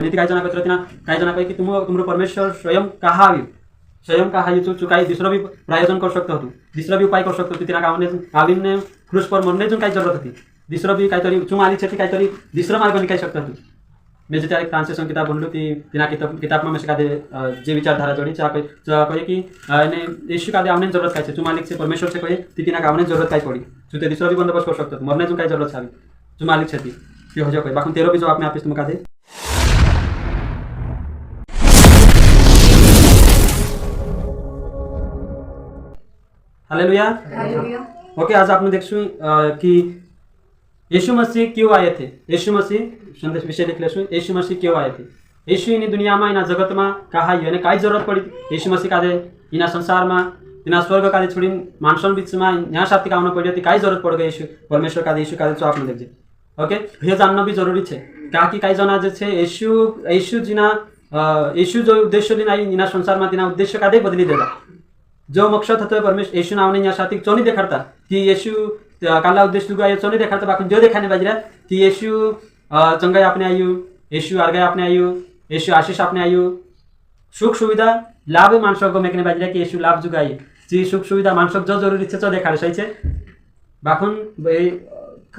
नीति काय जना पत्र काय जना की तुमरो परमेश्वर स्वयं कहा चू काही दुसरं बी प्रायोजन करू शकतो तू दुसरं बी उपाय करू शकतो तू तिना आवीने क्रूस पर मरने जून काही जरूरत होती दुसरं बी काहीतरी चू मालिक छे काहीतरी दुसरं मार्ग निकाल शकतो तू मैं जो एक ट्रांसलेशन किताब बोलूँ ती तिना किताब में का जे विचारधारा जोड़ी कहे कि यीशु का आमने जरूरत काय चू मालिक से परमेश्वर से कहे ती तिना आमने जरूरत काय पड़ी चू ते दुसरं भी बंदोबस्त करू शकतो मरने जून काही जरूरत छावी चू मालिक छे ती हो जाओ कहे बाकी तेरो भी जवाब में आपस तुम का दे हालेलुया। ओके, आज आपने देखशु कि यीशु मसीह क्यों आए थे। यीशु मसीह संदेश विषय लिख लेशु यीशु मसीह क्यों आए थे। यीशु इन दुनिया में इना जगत में कहा ये काय जरूरत पड़ी यीशु मसीह का दे इना संसार में इना स्वर्ग का दे छोड़ी मानसन बीच में यहाँ साथी काम पड़ी थी काय जरूरत पड़ गई यीशु परमेश्वर का दे यीशु का दे तो आपने देखिए। ओके, ये जानना भी जरूरी है क्या कि काय जना जे यीशु जिना यीशु जो उद्देश्य दिन आई इना संसार में तिना उद्देश्य का दे बदली देगा जो मकसद होता है परमेश्वर यीशु नाम ने यहाँ साथी चो नहीं देखाड़ता कि यीशु काला उद्देश्य लुगा चो नहीं देखाड़ता बाकी जो देखाने बाज रहा कि यीशु चंगाई आपने आयु यीशु आर्गाई आपने आयु यीशु आशीष आपने आयु सुख सुविधा लाभ मानसक को मेकने बाज रहा कि यीशु लाभ जुगाई जी सुख सुविधा मानसक जो जरूरी है चो देखाड़े सही है बाखुन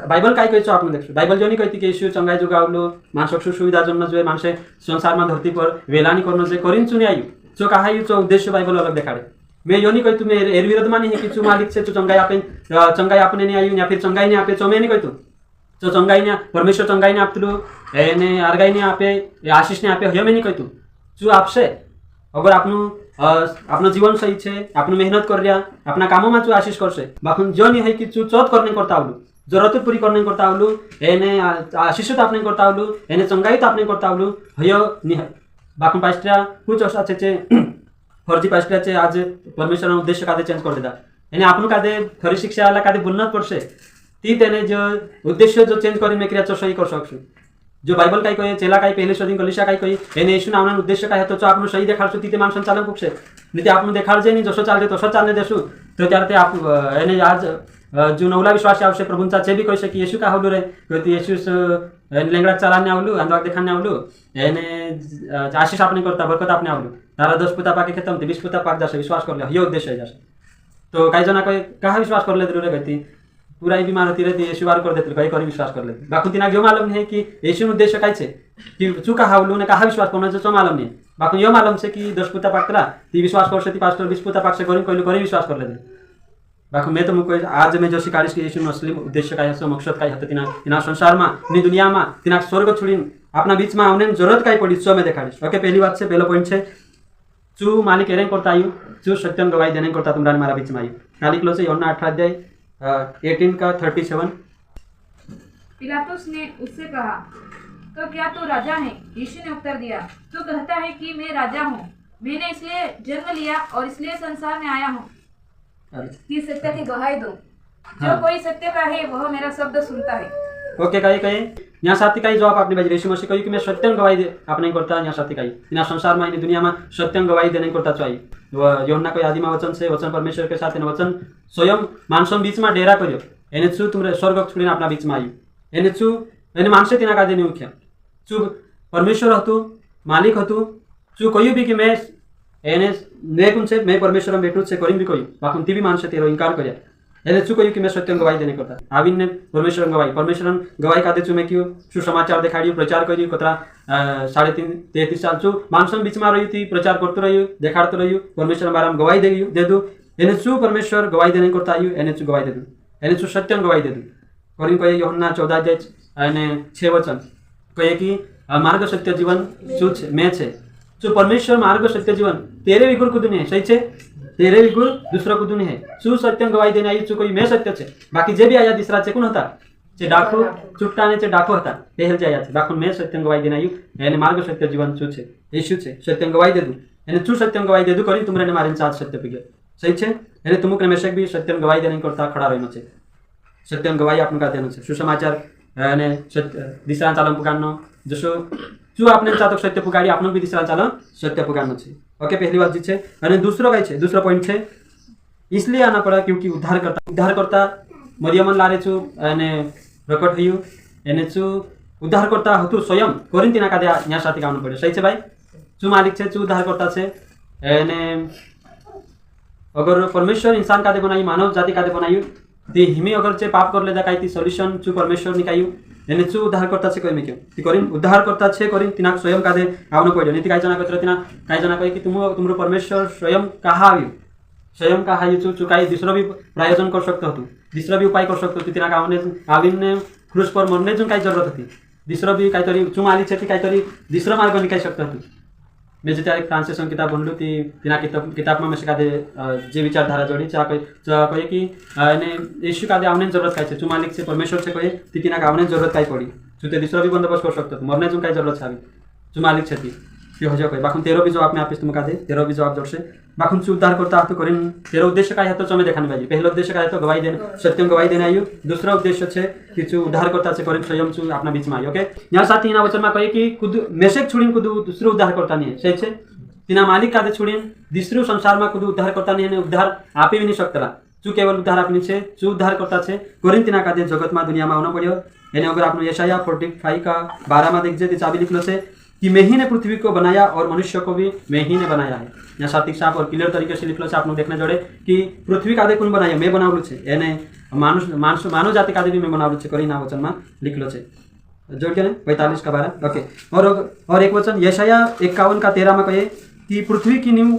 बाइबल काय कहছো आपने देखो बाइबल जो नहीं कहती कि यीशु चंगाई जुगावलो मानसक सुख सुविधा जन्म जो मानसे संसार में धरती पर वेलानी करनो जे करिन चुनी आयु चो कहा आयु चो उद्देश्य बाइबल अलग देखाड़े। मैं यो नहीं कहती तुम्हें एर विरोध में नहीं कि चू मालिक से चू चंगाई आपने नहीं आयु या फिर चंगाई ने आपे चो मैं नहीं कहतु चो चंगाई ने परमेश्वर चंगाई ने आपतलू एने आर्गाई ने आपे आशीष ने आपे यो मैं नहीं कहतु चू आपसे अगर आपनो जीवन सही छे आपनो मेहनत कर रहा अपना कामों में चू आशीष कर से बाकी जो नहीं है कि चू चौथ करने करता आवलू जरूरत पूरी करने करता आवलू एने आशीष तो आपने करता आवलू एने चंगाई तो आपने करता आवलू हयो नहीं है बाकी पास्टा कुछ असा छे फर्जी पास्टरचे आज परमेश्वर उद्देश्य का चेंज कर देता यानी आपण का खरी शिक्षा वाला का बोलना पड़से ती तेने जो उद्देश्य जो चेंज करी मैं क्रिया चो सही कर सकछु जो बाइबल काय कहे चेला काय पहले शोधिन कलिशा काय कही एने यीशु नामना उद्देश्य काय तो आपण सही देखाडसु ती ते माणसन चालू पुगसे नाही ते आपण देखाड जे नाही जसो चालते तसो चालने देसु तो त्यार ते आप एने आज जो नवला विश्वास आवश्यक प्रभुंचा चे भी कही की यीशु का हवलू रे कहती यीशु लेंगड़ा चालाने आवलू अंधवाक देखाने आवलू एने आशीष आपने करता बरकत आपने आवलू तारा 10 पुता पाके खत्म थे 20 पुता पाक जासे विश्वास कर ले ये उद्देश्य है जासे तो काही जना कहे कहा विश्वास कर ले रे कहती पूरा ही बीमार होती रहती यीशु बार कर देते कहीं करी विश्वास कर ले बाकी तिना जो मालूम नहीं है कि यीशु उद्देश्य काय छे कि चुका हावलू ने कहा विश्वास करना जो मालूम नहीं बाकी यो मालूम से कि 10 पुता पाकला ती विश्वास कर से पास्टर 20 पुता पाक से करी विश्वास कर ले बाकी मैं तो मुझको आज मैं जो सिकारिश की यीशु मुस्लिम उद्देश्य का है मकसद का है तिना संसार में नी दुनिया में तिना स्वर्ग छोड़ी अपना बीच में आने जरूरत का पड़ी सो में देखाड़ीश। ओके, पहली बात से पहला पॉइंट है चू मालिक एरें करता आयु चू सत्यम गवाही देने करता तुम्हारा मारा बीच में आयु ना लिख लो से यूहन्ना 18 अध्याय 18 का 37। पिलातुस ने उससे कहा तो क्या तू राजा है? यीशु ने उत्तर दिया तू कहता है कि मैं राजा हूँ। मैंने इसलिए जन्म लिया और इसलिए संसार में आया हूँ कि सत्य की गवाही दो। जो कोई सत्य का है वह मेरा शब्द सुनता है। ओके, कहे यहाँ साथी का जवाब आपने बज यीशु मसीह कही कि मैं सत्यम गवाही आपने करता यहाँ साथी का इन संसार में इन दुनिया में सत्यम गवाही देने करता चाहिए। यूहन्ना को आदि में वचन से वचन परमेश्वर के साथ वचन स्वयं मानसों बीच में डेरा करियो एने चू तुम स्वर्ग छोड़ी अपना बीच में आयु एने चू एने मानसे तिना का देने मुख्य चू परमेश्वर हतु मालिक हतु चू कही भी कि मैं एने मैं कुन से मैं परमेश्वर में बेटू से करी भी कोई बाकी ती भी मानसे तेरो इनकार करिया एने चू कही कि मैं सत्यम गवाही देने करता आविन ने परमेश्वर गवाही का दे चू मैं क्यों सुसमाचार दिखाड़ी प्रचार करी कतरा 33 साल चू मानसन बीच में रही थी प्रचार करते रही देखाड़ते रही परमेश्वर बारे में गवाही दे दू एने चू परमेश्वर गवाही देने करता आयु एने चू गवाही दे दू एने चू सत्यम गवाही दे दू करीन कहे यूहन्ना 14 अध्याय एने 6 वचन कहे कि मार्ग सत्य जीवन चू मैं छे चू परमेश्वर मार्ग सत्य जीवन तेरे विगुर कुदुनी है सही छे तेरे विगुर दूसरा कुदुनी है चू सत्यम गवाही देने आई चू कोई मैं सत्य छे बाकी जे भी आया तीसरा छे कोण होता चे डाकू चुट्टाने चे डाकू होता पहल जे आया छे बाकी मैं सत्यम गवाही देने आई एने मार्ग सत्य जीवन चू छे यीशु छे सत्यम गवाही दे दू एने चू सत्यम गवाही दे दू करी तुमरे ने मारे साथ सत्य पिगे सही छे एने तुमुक ने मेशक भी सत्यम गवाही देने करता खड़ा रहनो छे सत्यम गवाही आपन का देनो छे सुसमाचार एने दिसरा चालम पुकारनो जसो चू आपने चाहतो सत्य पुगाड़ी आपने भी दिसरा चालो सत्य पुगानो छे। ओके, पहली बात जी छे अने दूसरो काय छे दूसरा पॉइंट छे इसलिए आना पड़ा क्योंकि उद्धारकर्ता मरियमन लारे चू एने प्रकट हयु एने चू उद्धारकर्ता हेतु स्वयं कोरिन तिना कादे यहाँ साथी गाउनु पर्यो सही छ भाइ चु मालिक छे चु उद्धारकर्ता छे एने अगर परमेश्वर इंसान कादे बनाई मानव जाति कादे बनायु ती हिमी अगर चे पाप कर लेदा काई सॉल्यूशन चु परमेश्वर निकायु एने चु उद्धारकर्ता छे कइमे क्यों ती करिन उद्धारकर्ता छे करिन तिना स्वयं कादे आउनु पर्यो नीति काई जना कत्र तिना काई जना कहि कि तुमरो परमेश्वर स्वयं कहा आयु स्वयं कहा आयु चु काई दूसरा भी प्रायोजन कर सकतो तू दूसरा भी उपाय कर सकतो तू तिना गावने आविने क्रूस पर मरने जुन काई जरूरत थी दूसरा भी काई तरी चु मालिक छे ती काई तरी दूसरा मार्ग निकाय सकतो तू मैं जेटा एक ट्रांसलेशन किताब बनलू ती तिना किताब में मैं कादे जे विचारधारा जोड़ी चा कहे कि ने यीशु कादे आउने जरूरत काय छे चु मालिक से परमेश्वर से कहे ती तिना आउने जरूरत काय पड़ी चुते दूसरा भी बंदोबस्त कर सकतो मरने जुन काय जरूरत छावी चु मालिक छे ती हजो कहे बाखुन तेरो भी जवाब में आपस तुम कादे तेरो भी जवाब जोड़से बाखुन चु उद्धार करता तो करिन तेरो उद्देश्य काय हतो चमे देखाने बाजी पहलो उद्देश्य काय हतो गवाही देन सत्यम गवाही देने आयु दूसरा उद्देश्य छे कि चु उद्धार करता छे करिन स्वयं चु अपना बीच में आयो ओके यहाँ साथ ही ना वचन में कहे कि खुद मेसेक छुड़ीन खुद दूसरो उद्धार करता नहीं है सही छे तिना मालिक कादे छुड़ीन दूसरो संसार में खुद उद्धार करता नहीं है उद्धार आपे भी नहीं सकता चु केवल उद्धार आपनी छे चु उद्धार करता छे करिन तिना कादे जगत में दुनिया में आउना पड़्यो यानी अगर आपने यशाया 45 का 12 में देख जे चाबी लिखलो छे कि मैं ही ने पृथ्वी को बनाया और मनुष्य को भी मैं ही ने बनाया है यहाँ सात्विक साफ और क्लियर तरीके से लिखलो छे आपने देखने जोड़े कि पृथ्वी कादे कौन बनाया मैं बनावलु छे यानी मानव जाति कादे भी मैं बनावलु छे करिन आ वचन में लिखलो छे जोड़ के 45 का 12 ओके और एक वचन यशाया 51 का 13 में कहे कि पृथ्वी की नींव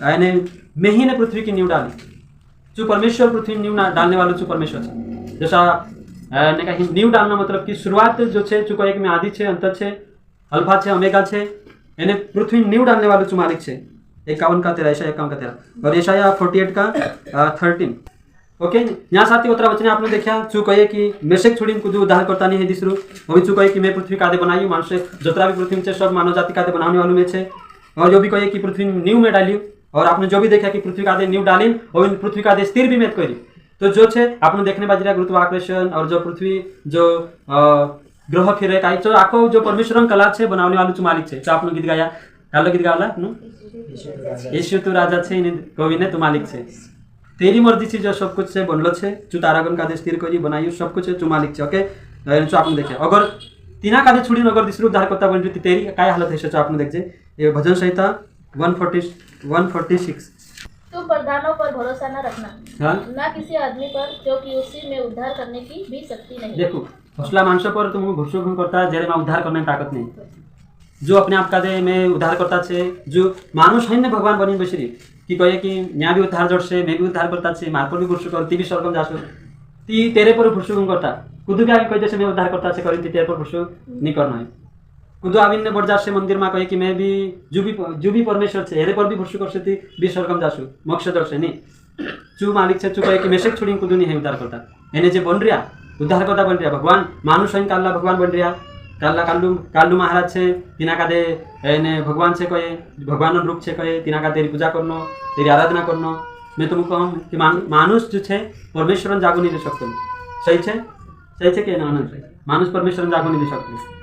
यानी मैं ही ने पृथ्वी की नींव डाली जो परमेश्वर पृथ्वी नींव डालने वाला जो परमेश्वर है जैसा ने कहा नींव डालना मतलब कि शुरुआत जो छे चुको एक में आदि छे अंत छे अल्फा छे ओमेगा छे यानी पृथ्वी नींव डालने वाला जो मालिक छे 51 का 13 यशाया 51 का 13 और यशाया 48 का 13 ओके यहाँ साथी उतरा वचन आपने देखा चु कहे कि मेसेक छुड़ीन कुछ उद्धार करता नहीं है दिसरू वो भी चु कहे कि मैं पृथ्वी कादे बनाई मानुष्य जतरा भी पृथ्वी में सब मानव जाति कादे बनाने वालों में छे और जो भी कहे कि पृथ्वी नींव में डाली और आपने जो भी देखा कि पृथ्वी कादे नींव डाली और पृथ्वी कादे स्थिर भी मेत करी तो जो छे आपने देखने बाजरा गुरुत्वाकर्षण और जो पृथ्वी जो ग्रह फिरे काई जो आखो जो परमेश्वर कला छे बनाने वालों जो मालिक छे तो आपने गीत गाया कालो गीत गावला यीशु तू राजा छे इन कवि ने तू मालिक छे तेरी मर्जी छे जो सब कुछ से बनलो छे चु तारागण कादे स्थिर करी बनाई सब कुछ चु मालिक छे ओके जो आपने देखे अगर तिना कादे छुड़ी अगर दूसरो उद्धार करता बन रही तेरी काय हालत है जो आपने देख जे ये भजन संहिता 146 तुम प्रधानों पर भरोसा न रखना हाँ? न किसी आदमी पर क्योंकि उसी में उद्धार करने की भी शक्ति नहीं। देखो हौसला मानसों पर तुम घुसो घुम करता जेरे में उद्धार करने की ताकत नहीं जो अपने आप का दे में उद्धार करता छे जो मानुष है न भगवान बनी बसरी कि कहे कि यहाँ भी उद्धार जोड़ से मैं भी उद्धार करता छे मार पर भी घुसो कर ती भी स्वर्गम जासो ती तेरे पर घुसो घुम करता खुद भी आगे कह जैसे मैं उद्धार करता छे करी तेरे पर घुसो नहीं करना है खुद आविन ने बढ़ जासे मंदिर में कहे कि मैं भी जो भी परमेश्वर छे हेरे पर भी घुसो कर से भी स्वर्गम जासो मोक्ष दर से नहीं चु मालिक छे चु कहे कि मेसेक छुड़ी खुद नहीं है उद्धार करता एने जे बन रिया उद्धार करता बन रिया भगवान मानुष है काल्ला भगवान बन रिया काल्ला काल्लू महाराज छे तिना का दे एने भगवान से कहे भगवान रूप छे कहे तिना का तेरी पूजा करनो तेरी आराधना करनो मैं तुमको कहूँ कि मानुष जो छे परमेश्वर जागो नहीं दे सकते सही छे कि ना मानुष परमेश्वर जागो नहीं दे सकते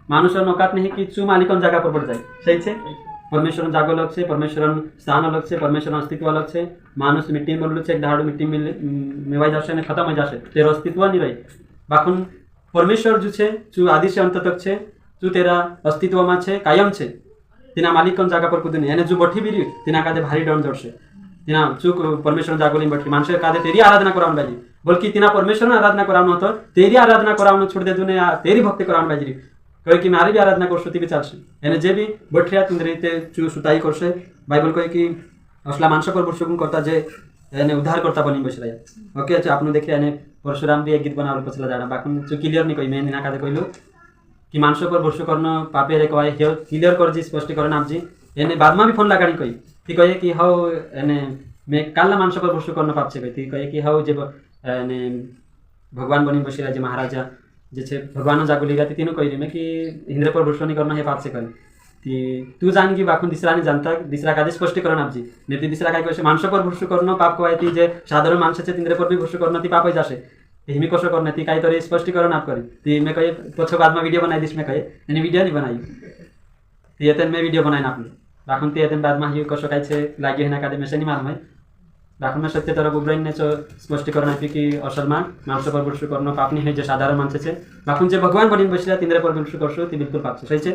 मानुष औकात नहीं कि चु मालिकन जगह पर बढ़ जाए सही छे परमेश्वर जागो अलग छे परमेश्वर स्थान अलग छे परमेश्वर अस्तित्व अलग छे मानुष मिट्टी में बनलू छे एक दहाड़ो मिट्टी में मेवाई जाशे ने खत्म हो जाशे तेरो अस्तित्व नहीं रही बाखुन परमेश्वर जो छे चु आदि से अंत तक छे चु तेरा अस्तित्व में छे कायम छे तिना मालिकन जगह पर कुछ नहीं यानी जो बठी भी तिना कादे भारी डन जोड़से तिना चु परमेश्वर जागो नहीं बठी मानसे कादे तेरी आराधना कराउन बाजी बल्कि तिना परमेश्वर आराधना कराउन तो तेरी आराधना कराउन छोड़ दे दुने तेरी भक्ति कराउन बाजी कहे कि मारी भी आराधना करसो ती भी चालसे यानी जे भी बठिया तिंद्रे ते चु सुताई करसे बाइबल कहे कि असला मानस पर वर्षगुण करता जे यानी उद्धार करता बनी बस रहा ओके अच्छा आपने देखे यानी परशुराम भी एक गीत बनावल पछला जाना बाकी चु क्लियर नहीं कही मैं निना कादे कहलो कि मानस पर वर्ष करना पापे रे कहवाय हे क्लियर कर जी स्पष्टीकरण आप जी यानी बाद में भी फोन लगानी कही ती कहे कि हाउ यानी मैं काल्ला मानस पर वर्ष करना पाप से कही कहे कि हाउ जे यानी भगवान बनी बस रहा महाराजा जे भगवान जागो लेगा तीनों कही मैं कि इंद्र पर भरोसा नहीं करना है पाप से करी ती तू जान की बाखून दिसरा नहीं जानता दिसरा का स्पष्टीकरण आप जी नहीं ती दिसरा काय कसे माणसं पर भरोसा करणं पाप कवाय ती जे साधारण माणसाचे इंद्र पर भी भरोसा करणं ती पाप जाशे हिमी कसं करणं ती काय तरी स्पष्टीकरण आप करी ती मैं कहे पछो बाद में वीडियो बनाई दिस मैं कहे यानी वीडियो नहीं बनाई ती येतन मैं वीडियो बनाई आपने बाखून ती येतन बाद में ही कसं काय छे लागे है ना का में से नहीं मालूम है दाखवणं सत्य तर उब्राईंचं स्पष्टीकरण आहे की असलमान माणसं पर भरसू करणं पाप नाही, जे साधारण माणसं છે બાકું જે ભગવાન બનીને બસેલા તિંદ્રે પર ભરસू કરશો તે બિલકુલ પાપ છે. સહી છે.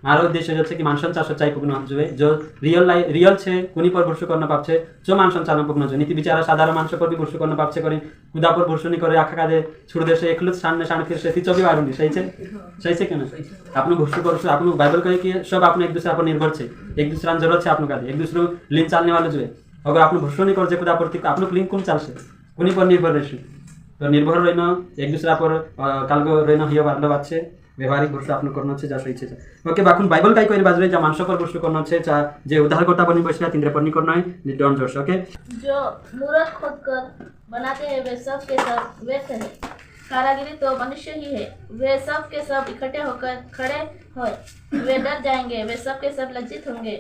મારો ઉદ્દેશ્ય જે છે કે માણસાंचा सच्चाई पुगणं જોઈએ. जो रियल છે कोणी पर भरसू करणं पाप છે, जो माणसांचा पुगणं જોઈએ. नीति बिचारा साधारण माणसं पर बी भरसू करणं पाप છે. કરી खुदा पर भरसू नहीं करे आखा कादे छोड़ देशे एकलच सामने साण फिरसे तीचो भी वारून सही છે. सही છે કે નહીં? આપણું ભરસू કરશું. આપણું બાઇબલ કહે કે सब આપણું એક दूसरा पर निर्भर છે. एक दूसरा जरूरत છે આપણું કાદે एक दूसरो લીન ચાલने वाले જોઈએ. अगर આપણું ભરસू नहीं करजे खुदा पर આપણું लिंक कोण चालશે? कोणी पर निर्भर રહેશું. તો निर्भर રહીને એક दूसरा पर કાલગો રહીને હિયો વારલો વાત છે. व्यवहारिक भरसू आपण करणं છે, जा सही છે. ओके बाकून बाइबल काय कोई बाजूला ज्या माणसं पर भरसू करणं છે, जे उद्धारकर्ता बनी बसल्या तिंद्रे पर नहीं करना है डोंट जस्ट. ओके जो मूर्त खोद कर बनाते हैं वे सब के सब व्यर्थ है. कारागिरी तो मनुष्य ही है. वे सब के सब इकट्ठे होकर खड़े हो, वे डर जाएंगे, वे सब के सब लज्जित होंगे.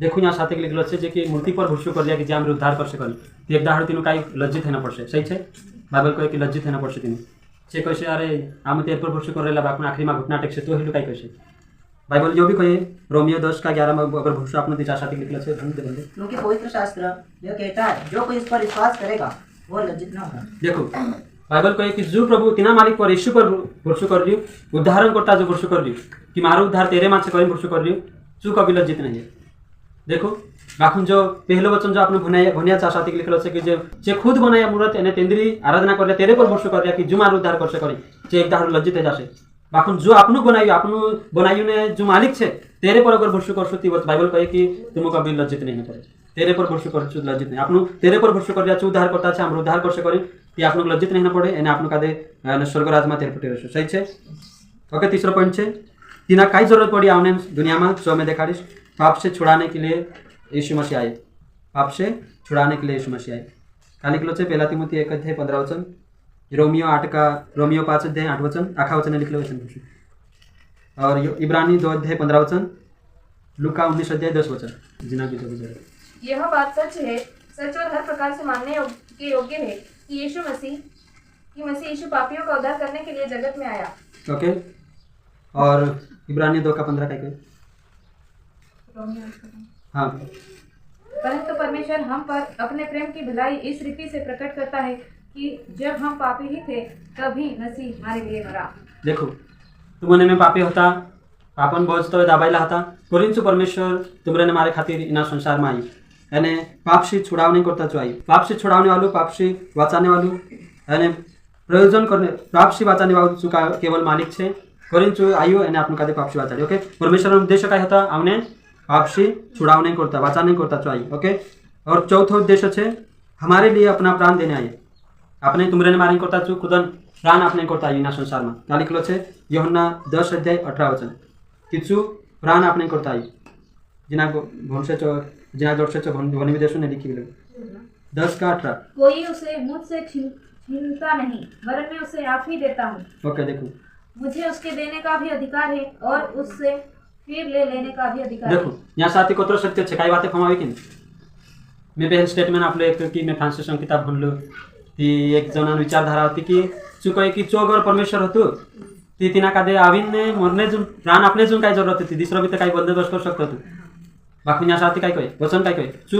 देखो यहाँ साथ लिखल છે જે કે મૂર્તિ પર ભરસू कर दिया कि जे आम उद्धार कर सकल ते एक दाहड़ तीनों काई लज्जित है ना पड़से. सही है. बाइबल कहे कि लज्जित है ना पड़से तीनों से कैसे अरे आम तेर पर भरसू कर बाकून आखिरी में घुटना टेक से तो हेलू काई कैसे. बाइबल जो भी कहे रोमियो 10:11 में अगर भरसू आपने तीसरा साथी लिखल है बंदे क्योंकि पवित्र शास्त्र यह कहता है जो कोई इस पर विश्वास करेगा वो लज्जित न होगा. देखो बाइबल कहे कि जो प्रभु तिना मालिक पर यीशु पर भरसू कर लियो उद्धारण करता जो भरसू कर लियो कि मारो उद्धार तेरे माँ से कहीं भरसू कर लियो चू कभी लज्जित नहीं है. देखो बाखुन जो पहलो वचन जो आपने भनिया साथी लिखल है कि जे खुद बनाया मूर्त एने तेंद्री आराधना कर तेरे पर भरसू कर कि जो मारो उद्धार कर करे जे एक दाहड़ लज्जित है जासे. बाखुन जो आपनु बनायु ने जो मालिक है तेरे पर अगर भरसू करशो ती बाइबल कहे कि तुम कभी लज्जित नहीं पड़े. तेरे पर भरसू कर लज्जित नहीं आपनु तेरे पर भरसू कर उद्धार करता है हम उद्धार कर से करी ती आपनु लज्जित नहीं पड़े एने आपनु कादे स्वर्गराज में तेरे पटे रहशो. सही है. ओके तीसरा पॉइंट है तिना काई जरूरत पड़ी आउने दुनिया में सो में देखाड़ीश. पाप से छुड़ाने के लिए यीशु मसीह आए. पाप से छुड़ाने के लिए यीशु मसीह आए. खाली किलो से 1 तिमोथी 1:15 रोमियो 5:8 आखा वचन लिखले वचन और इब्रानी 2:15 लूका 19:10 जिना भी जो यह बात सच है, सच और हर प्रकार से मानने के योग्य है कि मसीह यीशु पापियों का उद्धार करने के लिए जगत में आया. ओके और इब्रानी 2:15 का कोई हाँ. परंतु परमेश्वर हम पर अपने प्रेम की भलाई इस रीति से प्रकट करता है कि जब हम पापी ही थे तभी मसीह हमारे लिए मरा. देखो तुमने में पापी होता पापन बोझ तो दाबायला होता परंतु परमेश्वर तुमने मारे खातिर इना संसार में आई यानी पाप से छुड़ावने करता जो आई. पाप से छुड़ाने वालों पाप से बचाने वालों यानी प्रयोजन करने पाप से बचाने वालों चुका केवल मालिक है परंतु आयु यानी आपको कहते पाप से बचाने. ओके परमेश्वर उद्देश्य क्या होता हमने पाप से छुड़ाव नहीं करता बचाने करता चाहिए. ओके और चौथा उद्देश्य है हमारे लिए अपना प्राण देने आए. आपने तुमरे मारी करता चु खुदन प्राण आपने करता आई ना संसार में क्या लिखलो है यूहन्ना 10:18 कि चु प्राण आपने करता आई जिना भनसे जिना जोर से भनी विदेश ने लिखी 10:18 कोई उसे मुझसे छीनता नहीं वरन मैं उसे आप ही देता हूँ. ओके देखो मुझे उसके देने का भी अधिकार है और उससे फिर ले लेने का भी अधिकार है. देखो यहाँ साथी कोत्र सत्य छे काही बातें फमावी की मैं पहले स्टेटमेंट आपले एक की मैं फ्रांसिस किताब म्हणलो ती एक जणांन विचारधारा होती की चुकाय की चो अगर परमेश्वर होतो ती तिना कादे आविने मरने जून प्राण आपने जून काय जरूरत होती दुसरं भी तर काही बंदोबस्त करू शकतो तू. बाकी यहाँ साथी काय कहे वचन काय कहे चू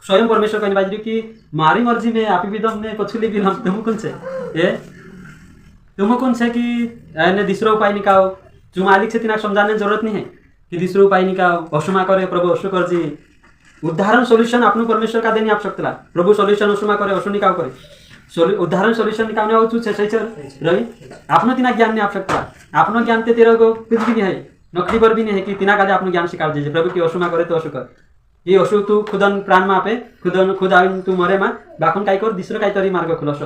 स्वयं परमेश्वर कहने बाजरी की मारी मर्जी में आपी विदम ने पछुली भी हम तुम कौन से ए तुम कौन से कि ने दूसरा उपाय निकाओ जो मालिक से तिना समझाने जरूरत नहीं है कि दूसरा उपाय निकाओ अशुमा करे प्रभु अशु कर जी उदाहरण सोल्यूशन आपनु परमेश्वर का देनी आवश्यकता प्रभु सोल्यूशन अशुमा करे अशु निकाओ करे उदाहरण सोल्यूशन निकालने आउ छे सही चल रवि आपनो तिना ज्ञान ने आवश्यकता आपनो ज्ञान ते तेरा को कुछ भी नहीं है नौकरी पर भी नहीं है कि तिना का आपनो ज्ञान सिखा दीजिए प्रभु की अशुमा करे तो अशु कर ये अशु तू खुदन प्राण में आपे खुद आविन तू मरे मा बाखुन काय कर दूसरा काय तरी मार्ग खुलस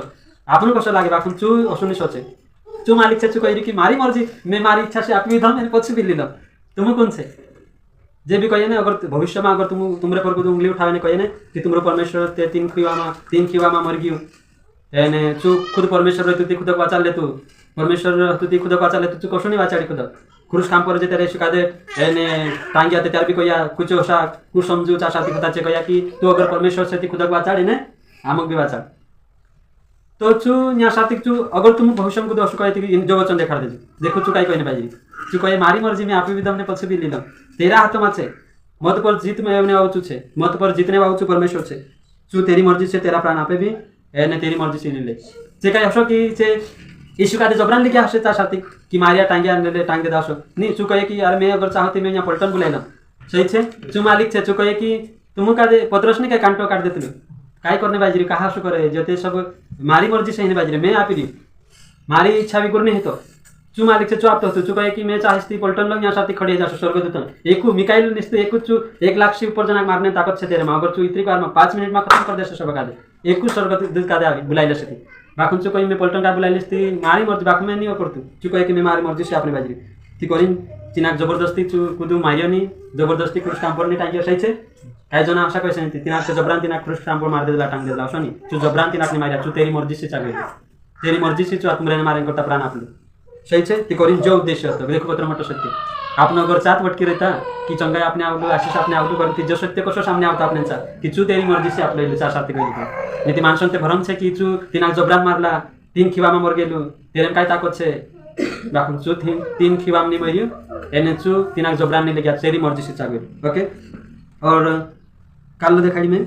आपनो कसं लागे बाखुन चू अशु नि सोचे चू मालिक से चू कही कि मारी मर्जी मैं मारी इच्छा से आप विधम मैंने पछ भी लील तुम कौन से जे भी कहिए ना अगर भविष्य में अगर तुमरे पर उंगली उठावे ने कहिए ना कि तुमरो परमेश्वर ते तीन खिवा में मर गयो एने चू खुद परमेश्वर रहतु ती खुद वाचा ले तू परमेश्वर रहतु ती खुद वाचा ले तू कसो नहीं वाचाड़ी खुद क्रूस काम पर जे तेरे शिका दे एने टांगिया ते त्यार भी कहिया कुछ ओसा कुछ समझू चा साथी पता चे कहिया कि तू अगर परमेश्वर से ती खुद वाचाड़ी ने आमक भी वाचा तो चू यहाँ साथी चू अगर तुम भविष्य में खुद कहे थी जो वचन देखा दे देखो चू कहीं कहने पाई चू कहे मारी मर्जी में आप भी दम ने पछ भी लील तेरा हाथ में छे मत पर जीत में आउचू छे मत पर जीतने वाउचू परमेश्वर छे चू तेरी मर्जी से तेरा प्राण आपे भी एने तेरी मर्जी से ले जे काय असो की जे यीशु का जबरान लेके आसे ता साथी कि मारिया टांगे ले टांग दे दासो नहीं चू कहे कि यार मैं अगर चाहती मैं यहाँ पलटन बुलाइला सही छे चू मालिक छे चू कहे कि तुम का दे पत्रस ने काय कांटो काट देतलु काय करने बाजरी कहा सो करे जते सब मारी मर्जी से ही बाजरी मैं आपी मारी इच्छा भी गुरु नहीं तो चू मालिक से चू आप तो चू कहे कि मैं चाहती पलटन लोग यहाँ साथी खड़े जा स्वर्गदूत एकू मिकाइल निस्ते एकू चू 1 लाख से ऊपर जना मारने ताकत से तेरे में अगर चू इतनी बार में 5 मिनट में खत्म कर दे सब का दे एकू स्वर्गदूत का दे बुलाई ले सके बाकुन चू कहे मैं पलटन का बुलाई लेती मारी मर्जी बाकु में नहीं करतु चू कहे कि मैं मारी मर्जी से अपने बाजरी ती करिन चिनाक जबरदस्ती चू कुदू मारियोनी जबरदस्ती क्रूस कांपर नहीं टांगियो सही छे काय जना आशा कैसे नहीं तिनाक से जबरान तिनाक क्रूस कांपर मार देला टांग देला असो नहीं चू जबरान तिनाक ने मारिया चू तेरी मर्जी से चागे तेरी मर्जी से चू तुमरे मारे करता प्राण आपलो सही छे ती करिन जो उद्देश्य होता देखो पत्र मत सत्य आपण अगर चात वटकी रहता कि चंगाई अपने आवलो आशीष अपने आवलो करती जो सत्य कसो सामने आवता अपने चा कि चू तेरी मर्जी से आपले चार साथी गई नीति मानसन ते भरम छे कि चू तिनाक जबरान मारला 3 खिवामा मर गेलु तेरे काय ताकत छे बाकुन चू 3 खिवाम नि मरियो एने चू तिनाक जबरान ने लेके तेरी मर्जी से चागे ओके और काल देखाड़ी में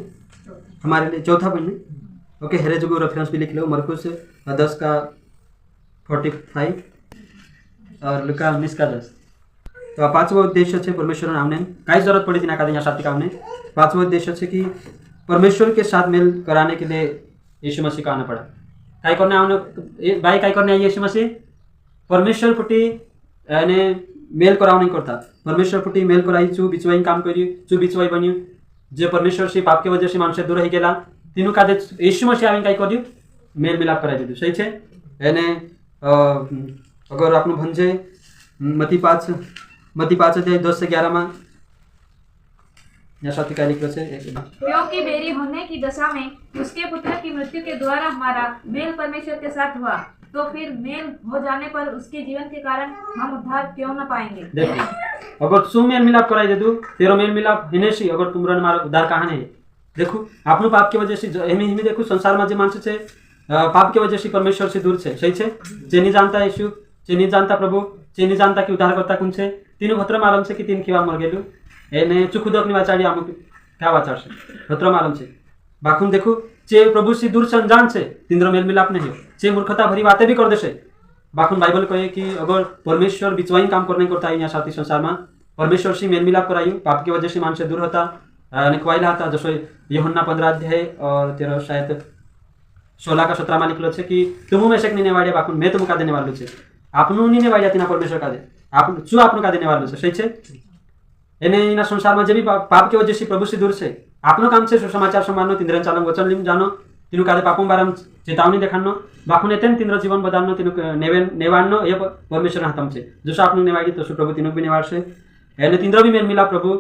हमारे लिए चौथा पॉइंट ओके हेरे जो रेफरेंस भी लिख लो मरकुस 10 का 45 और लुका 19 का 10 तो पांचवा उद्देश्य है परमेश्वर आमने काई जरूरत पड़ी थी ना का साथी का हमने पांचवा उद्देश्य है कि परमेश्वर के साथ मेल कराने के लिए यीशु मसीह का आना पड़ा काय करने आने भाई काय करने आई यीशु मसीह परमेश्वर फुटी यानी मेल कराव नहीं करता परमेश्वर फुटी मेल कराई चू बिचवाई काम करी चू बिचवाई बनियो जे परमेश्वर से पाप के वजह से मानसे दूर रह गेला तीनों का दे यीशु मसीह आवे काय करियो मेल मिलाप कराई दे सही छे यानी अगर आपने भंजे मती 5 अध्याय 10 से 11 में या साथी का लिखो से क्योंकि बेरी होने की दशा में उसके पुत्र की मृत्यु के द्वारा हमारा मेल परमेश्वर के साथ हुआ तो फिर मेल हो जाने पर उसके जीवन के कारण हम उद्धार क्यों न पाएंगे देखो अगर तू मेल मिलाप कराई दे दू तेरो मेल मिलाप हिनेसी अगर तुमरा मारा उद्धार कहां है देखो आपनो पाप के वजह से एमी देखो संसार में जे मानस छे पाप के वजह से परमेश्वर से दूर छे सही छे जे नहीं जानता यीशु जे नहीं जानता प्रभु जे नहीं जानता कि उद्धारकर्ता कौन छे तीनों भत्र मालूम से कि 3 खिवा मर गेलु एने चुखुदक नि वाचाडी आम क्या वाचार से भत्र मालूम से बाखुन देखो जे प्रभु से दूर से अनजान छे तिंद्र मेल मिलाप नहीं जे मूर्खता भरी बातें भी कर देसे बाखुन बाइबल कहे कि अगर परमेश्वर बिचवाई काम करने करता है यहाँ साथी संसार में परमेश्वर से मेल मिलाप करायु पाप की वजह से मान से दूर होता निकवाइला था जसो यूहन्ना 15 अध्याय और 13 शायद 16 का 17 में लिखलो छे कि तुम में से नहीं वाड़िया बाखुन मैं तुमका देने वालो छे आपनो नहीं वाड़िया तिना परमेश्वर का दे आप चू आपनो का देने वालो छे सही छे एने इना संसार में जे भी पाप के वजह से प्रभु से दूर से आपनो काम छे सुसमाचार सम्मानो तिंद्रन चालम वचन लिम जानो तिनु कादे पापम बारम चेतावनी देखानो बाखुन एतेन तिंद्र जीवन बदानो तिनु नेवानो ये परमेश्वर हातम छे जसो आपनो नेवाडी तसो प्रभु तिनु भी नेवाडसे एने तिंद्र भी मेल मिला प्रभु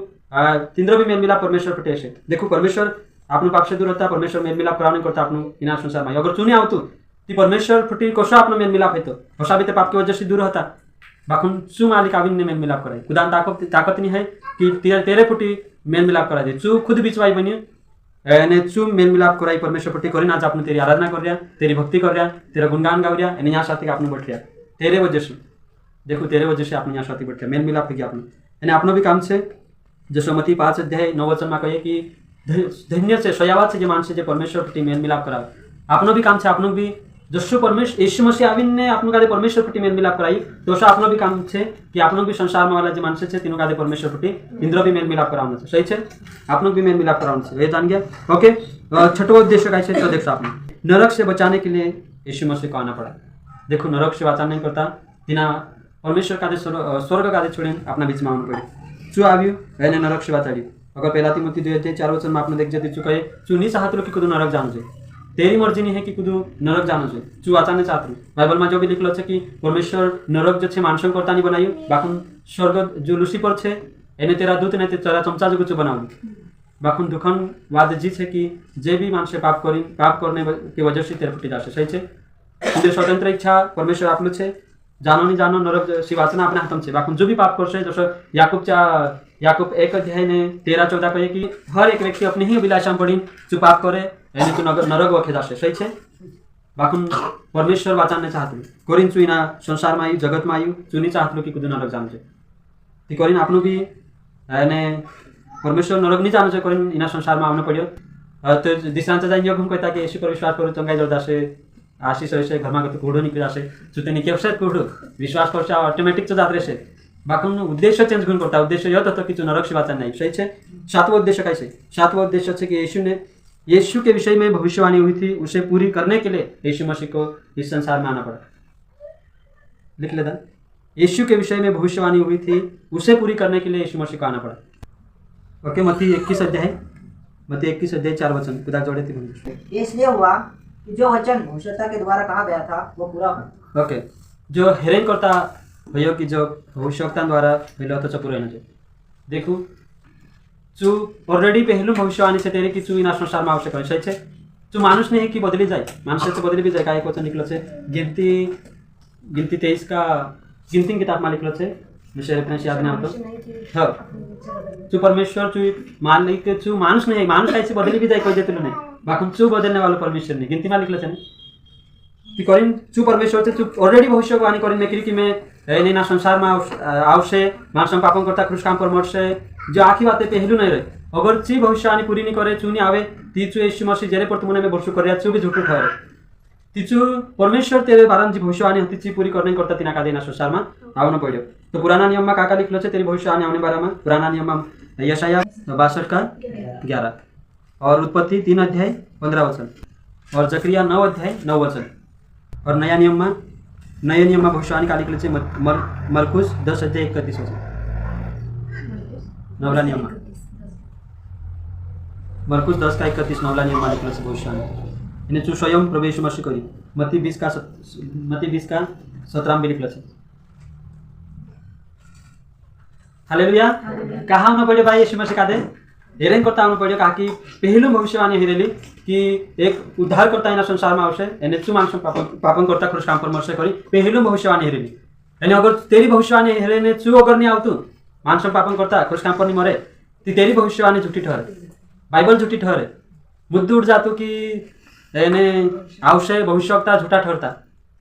तिंद्र भी मेल मिला परमेश्वर फटे छे देखो परमेश्वर आपनो पाप से दूर होता परमेश्वर मेल मिलाप करावनी करता आपनो इना संसार में अगर चुने आवतु ती परमेश्वर फुटी कसो आपनो मेल मिलाप हेतो हसा भी पाप के वजह से दूर होता बाखुन चू मालिक आविन ने मेल मिलाप कराई खुदा ताकत नहीं है कि तेरे फुटी मेल मिलाप करा दे चू खुद बिचवाई बनियो एने चू मेल मिलाप कराई परमेश्वर फुटी करिन आज आपने तेरी आराधना कर रिया तेरी भक्ति कर रिया तेरा गुणगान गा रिया एने यहाँ साथी आपने बैठ रिया तेरे वजह से देखो तेरे वजह से आपने यहाँ साथी बैठ रिया मेल मिलाप किया आपने एने आपनो भी काम छे जसो मती 5 अध्याय 9 वचन में कहे कि धन्य से सयावात से जे मानसे जे परमेश्वर फुटी मेल मिलाप करा आपनो भी काम छे आपनो भी जसो परमेश्वर यीशु मसीह आविन ने आपनो कादे परमेश्वर फुटी मेल मिलाप कराई तो आपनो भी काम छे कि आपनो भी संसार में वाला जे मानसे छे तीनों कादे परमेश्वर फुटी इंद्र भी मेल मिलाप करावनो छे सही छे आपनो भी मेल मिलाप करावनो छे ये जान गया ओके छठवां उद्देश्य का है तो देखो आपने नरक से बचाने के लिए यीशु मसीह को आना पड़ा देखो नरक से बचाना नहीं करता तिना परमेश्वर कादे स्वर्ग कादे छोड़े अपना बीच में आउनु पड़े चू आवियो एने नरक से बचाड़ी अगर पहला तिमोथी 2 अध्याय 4 वचन में आपने देख जति चू कहे चू नहीं चाहत लो कि कुदू नरक जानो छे तेरी मर्जी नहीं है कि कुदू नरक जानो छे चू आचाने चाहत बाइबल में जो भी लिखलो छे कि परमेश्वर नरक जो छे मानसन करता नहीं बनायो बाकुन स्वर्ग जो लूसीफर छे एने तेरा दूत ने तेरा चमचा जो कुछ बनाऊ बाकुन दुखन वाद जी छे कि जे भी मानसे पाप करने की वजह से तेरे फुटी जासे सही छे तुझे स्वतंत्र इच्छा परमेश्वर आपलो छे जानो नहीं जानो नरक शिवाचना अपने हाथम छे बाकुन जो भी पाप करसे जसो याकूब 1 अध्याय ने 13-14 कहे कि हर एक व्यक्ति अपनी ही अभिलाषा में पड़ी जो पाप करे यानी तो नरक वखे जासे सही छे बाकुन परमेश्वर वाचाने चाहत कोरिन चुइना संसार में आयु जगत में आयु चुनी चाहत कि कुदू नरक जानो छे ती कोरिन आपनो भी यानी परमेश्वर नरक नहीं जानो छे कोरिन इना संसार में आवनो पड़ियो तो दुसऱ्यांचा जाईन योग कहता की येशू पर विश्वास करू चंगाई जळदा असे आशीष असे घरमागत कुडो निकळे असे चुतेनी केवसात कुडो विश्वास करता ऑटोमॅटिक जात रेसे बाकून उद्देश्य चेंज करून करता उद्देश्य यत होता कि तू नरक शिवाचा नहीं सही है। सातवां उद्देश्य कैसे सातवां उद्देश्य है कि यीशु के विषय में भविष्यवाणी हुई थी उसे पूरी करने के लिए यीशु मसीह को इस संसार में आना पड़ा। लिख लेता यीशु के विषय में भविष्यवाणी हुई थी उसे पूरी करने के लिए यीशु मसीह को आना पड़ा। ओके मत्ती 21 अध्याय 4 वचन खुदा जोड़े थे। ये इसलिए हुआ कि जो वचन भविष्यता के द्वारा कहा गया था वो पूरा हो। ओके जो हेरेन करता भयो कि जो भविष्यवक्ता द्वारा भेलो तो पूरा होना चाहिए। देखो चू ऑलरेडी पहलू भविष्यवाणी से तेरे की चू इन संसार में आवश्यक है सही है। चू मानुष नहीं कि बदली जाए मानुष से बदली भी जाए का एक वचन निकलो से गिनती 23 का गिनती किताब में लिखलो से मुझे रेफरेंस याद नहीं आता। हाँ चू परमेश्वर चू मान ली कि चू मानुष नहीं मानुष ऐसे बदली भी जाए कोई देते नहीं बाकी चू बदलने वाला परमेश्वर नहीं गिनती में लिखलो से कि करीन चू परमेश्वर से चू ऑलरेडी भविष्यवाणी करीन नहीं कि मैं ना संसार में आवश्य मानसम पापन करता क्रूस काम पर मरसे जो आखी बातें पहलू नहीं रहे अगर ची भविष्यवाणी पूरी नहीं करे चू नहीं आवे तीचू यीशु मसीह जेरे पर तुमने में वर्षो कर चू भी झूठो ठहरे तीचू परमेश्वर तेरे बारन जी भविष्यवाणी होती ची पूरी करने करता तीना का देना संसार में आवना पड़ो। तो पुराना नियम में काका लिखलो से तेरी भविष्यवाणी आने बारे में पुराना नियम में यशाया 62 का 11 और उत्पत्ति 3 अध्याय 15 वचन और जकरिया 9 अध्याय 9 वचन और नया नियम में भविष्यवाणी का लिखले से मरकुस 10 अध्याय 31 वचन नवला नियम में मरकुस 10 का 31 नवला नियम में लिखले से भविष्यवाणी इन्हें चू स्वयं प्रभु यीशु मसीह करी मत्ती 20 का 17 में लिखले से। हालेलुया कहा होना पड़े भाई यीशु मसीह का दे हेरेन करता होना पड़े कहा कि पहलू भविष्यवाणी हेरेली कि एक उद्धार करता है संसार में आवश्यक एने चू मानस पापन करता क्रूस काम पर मरसे करी पहलू भविष्यवाणी हेरेली यानी अगर तेरी भविष्यवाणी हेरेने चू अगर नहीं आवतु मानस पापन करता क्रूस काम पर नहीं मरे तो तेरी भविष्यवाणी झूठी ठहरे बाइबल झूठी ठहरे मुद्दे उठ जातु कि एने आवश्यक भविष्यवक्ता झूठा ठहरता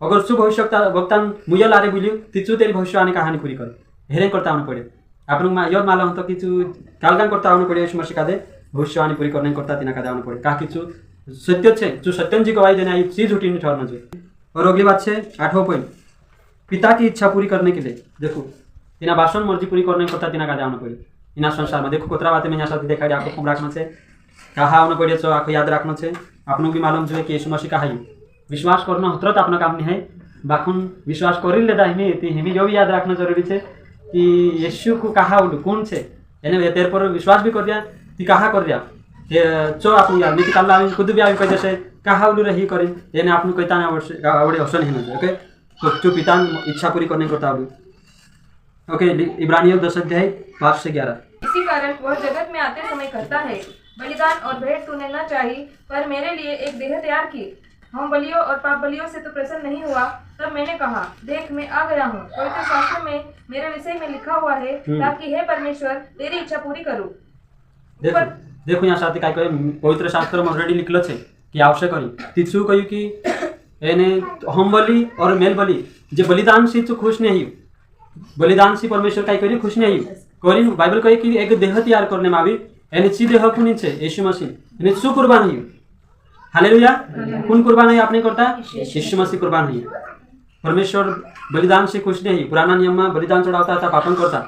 अगर चू भविष्यवक्ता वक्ता मुयल आरे बोलियो तिचू तेरी भविष्यवाणी कहानी पूरी करे हेरेन करता होना पड़े आपण यद माला होता कि चू कालगान करता होना पड़े यीशु मसीह का दे भविष्यवाणी पूरी करने करता तीना का दावन पड़े कहा कि चू सत्य छे चू सत्यम जी गवाही देना ये चीज झूठी नहीं ठहरना चाहिए। और अगली बात है 8वां पॉइंट पिता की इच्छा पूरी करने के लिए देखो तीना बासन मर्जी पूरी करने करता तीना का दावन पड़े इना संसार में देखो कोतरा बातें में यहाँ साथ देखा आपको खूब रखना है कहा होना पड़े तो आपको याद रखना है आपको भी मालूम जो कि यीशु मसीह कहा विश्वास करना होता तो अपना काम नहीं है बाकुन विश्वास कर लेता हिमी जो भी याद रखना जरूरी है कि यीशु को कहा बोलू कौन से यानी तेरे पर विश्वास भी कर दिया ती कहा कर दिया चो आपको याद नहीं कल खुद भी आगे जैसे कहा बोलू रही करें यानी आपको कहता ना आवड़े अवसर नहीं होना ओके तो जो पिता इच्छा पूरी करने करता बोलू ओके इब्रानियों 10 अध्याय 5 से 11 इसी कारण वह जगत में आते समय कहता है बलिदान और भेंट तूने न चाहिए पर मेरे लिए एक देह तैयार की हम बलियों और पाप बलियों से तो प्रसन्न नहीं हुआ। तब मैंने कहा देख मैं आ गया हूँ पवित्र शास्त्र में मेरे विषय में लिखा हुआ है ताकि हे परमेश्वर तेरी इच्छा पूरी करूँ। देखो यहाँ साथी काय पवित्र शास्त्र में ऑलरेडी लिखलो छे कि आवश्यक करी तीसू कहू कि एने हम बलि और मेल बलि जे बलिदान से तू खुश नहीं बलिदान से परमेश्वर काय करी खुश नहीं करी बाइबल कहे कि एक देह तैयार करने में आवी एने ची देह कुनी छे यीशु मसीह एने सु कुर्बान है। हालेलुया कौन कुर्बान है आपने करता यीशु मसीह कुर्बान है। परमेश्वर बलिदान से खुश नहीं पुराना नियम में बलिदान चढ़ाता था पापन करता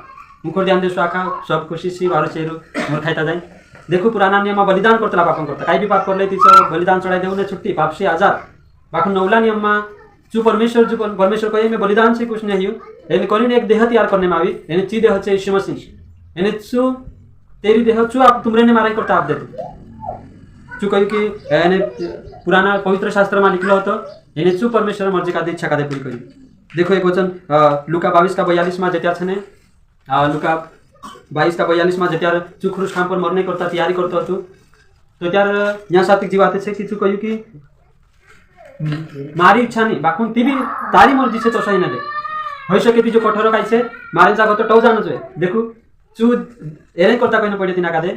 मुखर ध्यान दे स्वाखा सब खुशी सी बारो चेहरो मोर खाइता जाए देखो पुराना नियम में बलिदान करता पापन करता कहीं भी पाप कर लेती बलिदान चढ़ाई देऊ छुट्टी पाप से आजाद बाकी नवला नियम में जो परमेश्वर कहे मैं बलिदान से कुछ नहीं हूँ यानी करीन एक देह तैयार करने में आवी यानी ची देह है यीशु मसीह यानी चू तेरी देह चू आप तुमरे ने मारा करता आप देते चू कही कि यानी पुराना पवित्र शास्त्र में निकलो तो यानी चू परमेश्वर मर्जी का इच्छा का दे पूरी करी। देखो एक वचन लुका 22 का 42 में जत्यार छने लुका 22 का 42 में जत्यार चू क्रूस काम पर मरने करता तैयारी करता तू तो त्यार यहाँ सात्विक जी बातें कि चू कहू कि मारी इच्छा नहीं बाकुन ती भी तारी मर्जी से तो सही ना दे हो सके ती जो कठोर खाई मारे जागो तो टौ जानो चाहिए देखो चू एरे करता कहना पड़े तीना का दे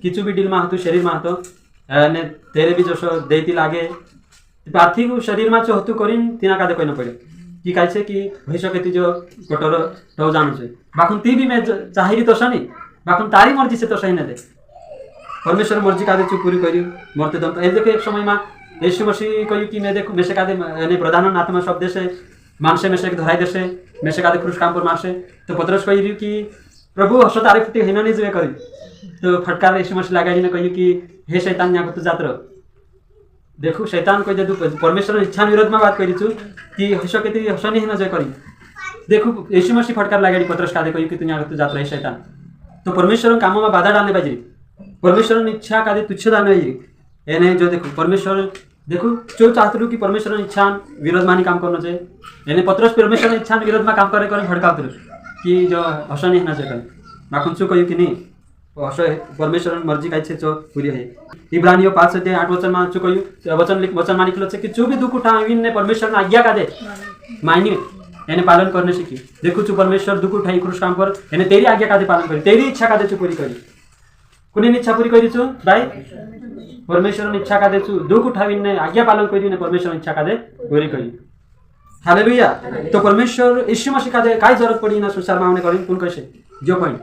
कि चू भी डिल में हतु शरीर में हतो ने तेरे भी जो देती लागे पार्थिव शरीर में जो हतु करीन तीना का दे कहना पड़े कि कैसे कि हो सके ती जो कठोर टौ जानो चाहिए बाकुन ती भी मैं चाहिए तो सही बाकुन तारी मर्जी से तो सही ना दे परमेश्वर मर्जी कादे चु पूरी करी मरते दम ए देखो एक समय में यीशु मसीह कही कि मैं देखो मेसे कादे यानी प्रधान आत्मा शब्द से मानसे में से धराई देसे में से कादे क्रूस काम पर मारसे तो पतरस कही कि प्रभु हस तारीफ फुटी हिना नहीं जुए करी तो फटकार यीशु मसीह लगाई ने कही कि हे शैतान यहाँ को तू जात रह देखो शैतान को जब परमेश्वर इच्छा विरोध में बात करी छु कि हस के हस नहीं हिना जुए करी देखो यीशु मसीह फटकार लगाई पतरस कादे कही कि तू यहाँ को तू जात रह शैतान तो परमेश्वर काम में बाधा डालने बाजी परमेश्वर इच्छा कादे तुच्छ दाने बाजी एने जो देखो परमेश्वर देखो जो चाहते कि परमेश्वर इच्छा विरोध में काम करना चाहिए यानी पतरस परमेश्वर इच्छा विरोध में काम करे भड़काते कि जो हस नहीं हिना जुए माखुन चु कही कि नहीं हस परमेश्वर मर्जी का इच्छा जो पूरी है इब्रानियों 5:8 वचन में चु कही वचन में लिखलो कि जो भी दुख उठावी ने परमेश्वर आज्ञा का दे मायने यानी पालन करने सीखी देखो चु परमेश्वर दुख उठाई क्रूस काम पर यानी तेरी आज्ञा का दे पालन करी तेरी इच्छा का दे चु पूरी करी कुनी इच्छा पूरी करी छु भाई परमेश्वर इच्छा का दे चु दुख उठावी ने आज्ञा पालन करी ने परमेश्वर इच्छा का दे पूरी करी हालेलुया तो परमेश्वर यीशु मसीह का दे काय जरूरत पड़ी ना संसार में आउने करी कुन कैसे जो पॉइंट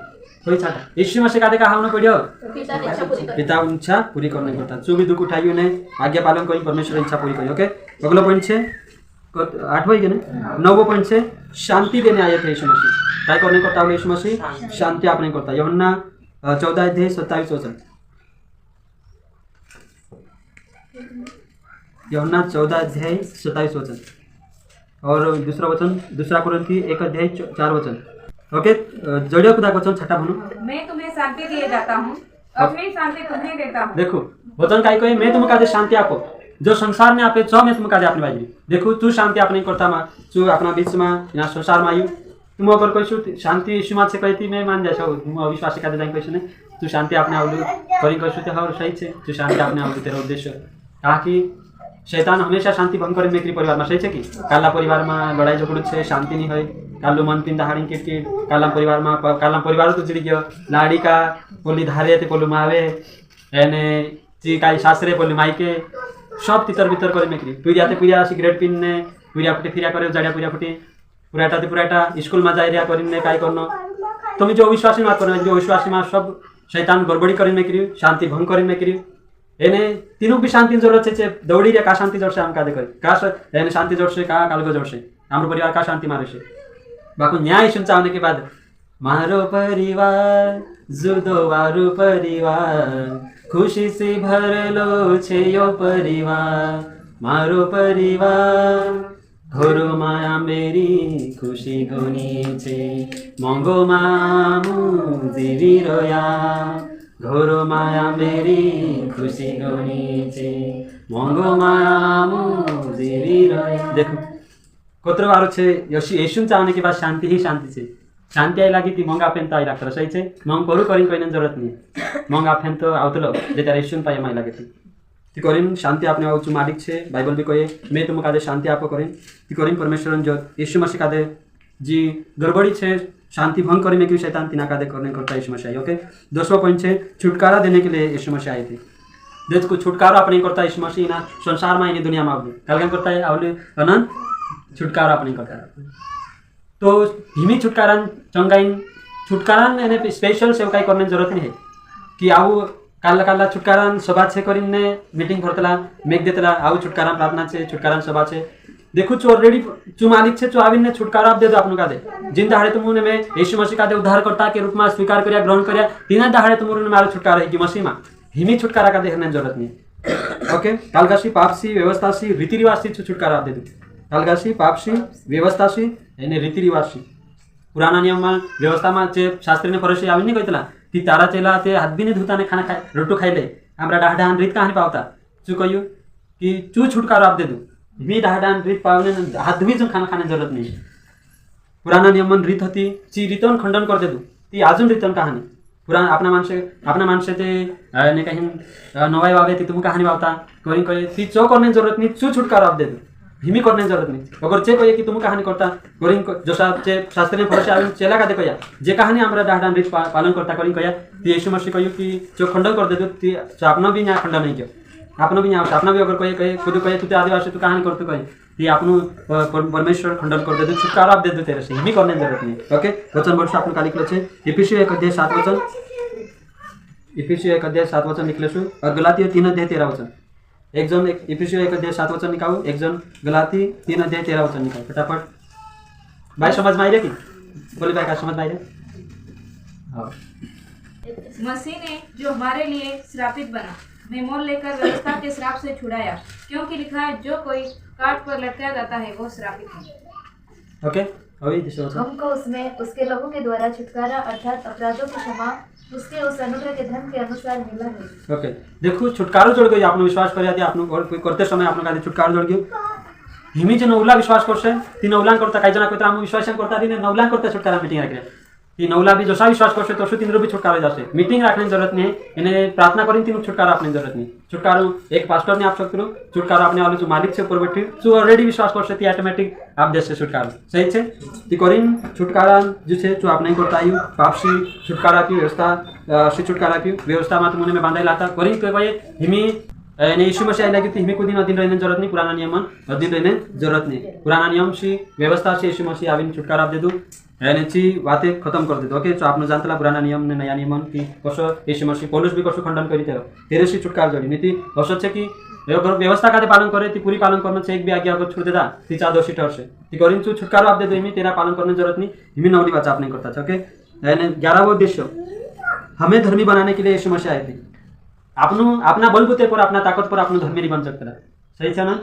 कोई छाटा यीशु मसीह का दे का आउने पड़ियो पिता इच्छा पूरी करने करता जो भी दुख उठाई ने आज्ञा पालन करी परमेश्वर इच्छा पूरी करी ओके अगला पॉइंट छे 8वां के ना 9वां पॉइंट से शांति देने आए थे यीशु मसीह काय करने करता है यीशु मसीह शांति आपने करता यूहन्ना 14:27 वचन यूहन्ना 14:27 वचन और दूसरा वचन दूसरा कुरिन्थी 1:4 वचन ओके जड़ियो खुदा वचन छठा भनु मैं तुम्हें शांति दिए जाता हूँ अपनी शांति तुम्हें देता हूँ देखो वचन काय कहे मैं तुमका दे शांति आपो जो संसार में आपे छो में तुमका दे अपने बाजी देखो तू शांति आपने करता मा तू अपना बीच में यहाँ संसार में आयु तुम अगर कोई शांति यीशु मात से कहती मैं मान जाछो तुम अविश्वासी का जाई कैसे नहीं तू शांति आपने आवलू करी कहसु ते और सही छे तू शांति आपने आवलू तेरा उद्देश्य ताकि शैतान हमेशा शांति भंग करे मेकरी परिवार में सही छे कि काला परिवार में लड़ाई झगड़ू छे शांति नहीं होय कालू मन पिन दहाड़ी किटकिट काला परिवार तो चिड़ी गयो लाड़ी का पोली धारे ते पोलू मावे एने ची काई सासरे पोली माइके सब तितर बितर करे मेकरी पुरियाते पुरिया सिगरेट पिनने पुरिया फुटे फिरिया करे जाड़िया पुरिया फुटे पुराटा स्कूल में जाए रिया करिने काय करनो तुम जो अविश्वासी मत करना जो अविश्वासी में सब शैतान गड़बड़ी करी मेकरी शांति भंग करी मेकरी एने तीनों भी शांति जरूरत है दौड़ी रे का शांति जोर से हम का दे करे का एने शांति जोर से का कालगो जोर से हमरो परिवार का शांति मारे से बाकू न्याय सुन चाहने के बाद मारो परिवार जुदो वारो परिवार खुशी से भरलो छे यो परिवार मारो परिवार घोरो माया मेरी खुशी गुनी छे मंगो मामू जीवी रोया घोरो माया मेरी खुशी गुनी छे मंगो मामू जीवी रोया देखो कोतरो वारो छे यीशु चाहने के बाद शांति ही शांति छे शांति आई लगी थी मंगा फेन तो आई रख सही छे मंग करू करी कोई जरूरत नहीं मंगा फेन तो आवतलो जे तारे यीशु पाए माई लगे थी ती करिन शांति आपने आउचु मालिक छे बाइबल भी कहे मैं तुम कादे शांति आपको करें ती करिन परमेश्वर जो यीशु मसीह कादे जी गड़बड़ी छे शांति भंग करे में कि शैतान तिना कादे करने करता यीशु मसीह ओके 2वां पॉइंट छे छुटकारा देने के लिए यीशु मसीह आए थे देश को छुटकारा अपने करता यीशु मसीह ना संसार में इन दुनिया में आवले काल करता है आवले अनंत छुटकारा अपने करता है तो धीमी छुटकारा चंगाइन छुटकारा ने स्पेशल सेवकाई करने जरूरत नहीं है कि आउ काला काला छुटकारा सभा छे करिने मीटिंग करतला मेक देतला आउ छुटकारा प्रार्थना छे छुटकारा सभा छे देखो चो ऑलरेडी चु मालिक छे चो आविन ने छुटकारा आप दे दो आपनु का दे जिन दहाड़े तुमने में यीशु मसीह का दे उद्धारकर्ता के रूप में स्वीकार करिया ग्रहण करिया तीना दहाड़े तुमने मारो छुटकारा है कि मसीह में हिमी छुटकारा का देखने जरूरत नहीं ओके कालगासी पापसी व्यवस्थासी रीति रिवाज से छुटकारा आप दे दो कालगासी पापसी व्यवस्थासी यानी रीति रिवाज पुराना नियम में व्यवस्था में जे शास्त्री ने फरसी आवी नहीं कहतला ती तारा चेला ते हाथ भी नहीं धुता ने खाना खाए रोटो खाइले हमरा डाहडान रीत कहानी पावता चु कहियो कि चु छुटकारा आप दे दो मी डाहडान रीत पावने हाथ भी जो खाना खाने जरूरत नहीं पुराना नियम में रीत होती ची रीतन खंडन कर दे दो ती आजुन रीतन कहानी पुराना अपना माणसे ते ने कहीं नवाई वावे ती तुम कहानी पावता कोई कोई ती चो करने जरूरत नहीं चु छुटकारा आप दे दो हिमी करने जरूरत नहीं अगर चे कहे कि तुम कहानी करता करिन जो चे शास्त्री ने फरसे आवे चेला का दे कया जे कहानी हमरा डाहडान रीत पालन करता करिन कया ती यीशु मसीह कहियो कि जो खंडन कर दे दो ती अपना भी न्याय खंडन नहीं कियो अपना भी न्याय अपना भी अगर कहे खुद कहे तू आदिवासी तू कहानी करतो कहे ती आपनु परमेश्वर खंडन कर दे दो छुटकारा आप दे दो तेरे से हिमी करने जरूरत नहीं ओके वचन वर्ष आपन काली लिखलो छे इफिसियों 1:7 वचन इफिसियो 1 अध्याय 7 वचन लिखले छु और गलातियो 3 अध्याय 13 वचन। एक जन एक इफिसियो 1 अध्याय 7 वचन निकाऊ, एक जन गलाती 3 अध्याय 13 वचन निकाऊ फटाफट। भाई समझ में आई रे की बोले भाई का समझ में आई रे? हाँ। मसीह ने जो हमारे लिए श्रापित बना में मोल लेकर व्यवस्था के श्राप से छुड़ाया, क्योंकि लिखा है जो कोई काट पर लटकाया जाता है वो श्रापित है। ओके अभी दूसरा वचन। हमको उसमें उसके लहू के द्वारा छुटकारा अर्थात अपराधों की क्षमा उसके उस अनुग्रह के धन के अनुसार मिला है। ओके देखो छुटकारो जोड़ गई आपने विश्वास कर आती आपने और कोई करते समय आपने कहा छुटकारो जोड़ गयो हिमी जे नवला विश्वास करसे ती नवलान करता काही जना कोता आम विश्वास करता ती नवलान करता छुटकारा मीटिंग राखले ती नवला भी जसा विश्वास करसे तसो तीन भी छुटकारा जासे मीटिंग राखने जरूरत नहीं इन्हें प्रार्थना करें तीन छुटकारा आपने जरूरत नहीं छुटकारो एक पास्टर ने आप सकते हो छुटकारा अपने वाले जो मालिक से ऊपर बैठे जो ऑलरेडी विश्वास करसे ती ऑटोमेटिक आप जैसे छुटकारा सही छे ती करिन छुटकारा जो छे जो आप नहीं करता आयु पाप से छुटकारा की व्यवस्था से छुटकारा की व्यवस्था में तुमने में बांधा लाता करिन के भाई हिमी यानी यीशु मसीह आइला कि हिमी को दिन अधीन रहने जरूरत नहीं पुराना नियम अधीन रहने जरूरत नहीं पुराना नियम से व्यवस्था से यीशु मसीह आविन छुटकारा आप दे दो यानी ची बातें खत्म कर दे दो ओके तो आपने जानता पुराना नियम ने नया नियम की कसो यीशु मसीह पौलुस भी कसो खंडन करी थे तेरे से छुटकारा जोड़ी नीति असो छे कि व्यवस्था का पालन करे ती पूरी पालन करना चाहिए एक भी आज्ञा अगर छोड़ देता ती 4 दोषी ठहर से ती करिन छु छुटकारा आप दे दो हिमी तेरा पालन करने जरूरत नहीं हिमी नौली बात आप नहीं करता था ओके यानी 11वां उद्देश्य हमें धर्मी बनाने के लिए यीशु मसीह आए थे अपना बलबूते पर अपना ताकत पर अपना धर्मी नहीं बन सकता सही है ना